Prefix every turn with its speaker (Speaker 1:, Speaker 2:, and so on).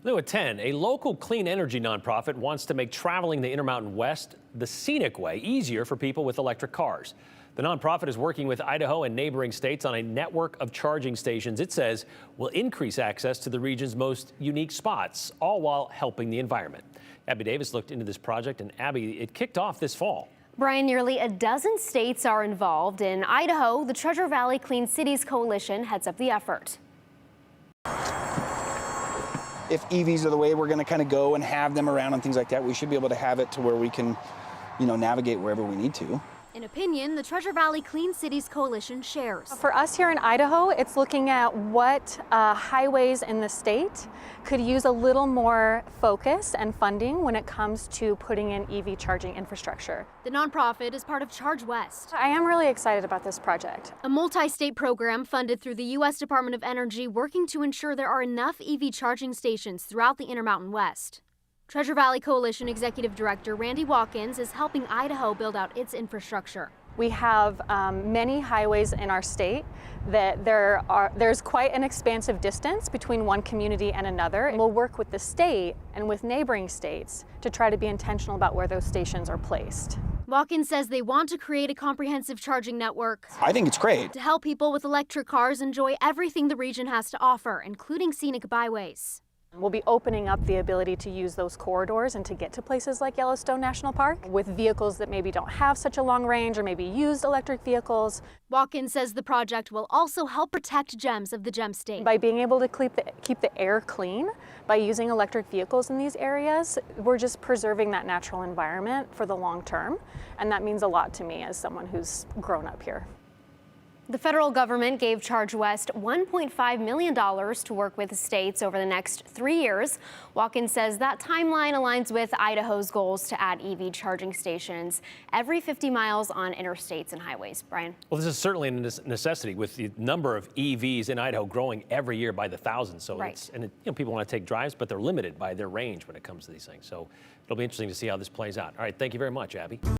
Speaker 1: New at 10, a local clean energy nonprofit wants to make traveling the Intermountain West the scenic way easier for people with electric cars. The nonprofit is working with Idaho and neighboring states on a network of charging stations it says will increase access to the region's most unique spots, all while helping the environment. Abby Davis looked into this project, and Abby, it kicked off this fall.
Speaker 2: Brian, nearly a dozen states are involved. In Idaho, the Treasure Valley Clean Cities Coalition heads up the effort.
Speaker 3: If EVs are the way we're going to kind of go and have them around and things like that, we should be able to have it to where we can, navigate wherever we need to.
Speaker 2: An opinion the Treasure Valley Clean Cities Coalition shares.
Speaker 4: For us here in Idaho, it's looking at what highways in the state could use a little more focus and funding when it comes to putting in EV charging infrastructure.
Speaker 2: The nonprofit is part of Charge West.
Speaker 4: I am really excited about this project.
Speaker 2: A multi-state program funded through the U.S. Department of Energy working to ensure there are enough EV charging stations throughout the Intermountain West. Treasure Valley Coalition Executive Director Randy Watkins is helping Idaho build out its infrastructure.
Speaker 4: We have many highways in our state that there's quite an expansive distance between one community and another. And we'll work with the state and with neighboring states to try to be intentional about where those stations are placed.
Speaker 2: Watkins says they want to create a comprehensive charging network.
Speaker 3: I think it's great.
Speaker 2: To help people with electric cars enjoy everything the region has to offer, including scenic byways.
Speaker 4: We'll be opening up the ability to use those corridors and to get to places like Yellowstone National Park with vehicles that maybe don't have such a long range or maybe used electric vehicles.
Speaker 2: Watkins says the project will also help protect gems of the gem state.
Speaker 4: By being able to keep the air clean, by using electric vehicles in these areas, we're just preserving that natural environment for the long term. And that means a lot to me as someone who's grown up here.
Speaker 2: The federal government gave Charge West $1.5 million to work with states over the next 3 years. Watkins says that timeline aligns with Idaho's goals to add EV charging stations every 50 miles on interstates and highways. Brian?
Speaker 1: Well, this is certainly a necessity with the number of EVs in Idaho growing every year by the thousands. So
Speaker 2: right.
Speaker 1: People want to take drives, but they're limited by their range when it comes to these things. So it'll be interesting to see how this plays out. All right, thank you very much, Abby.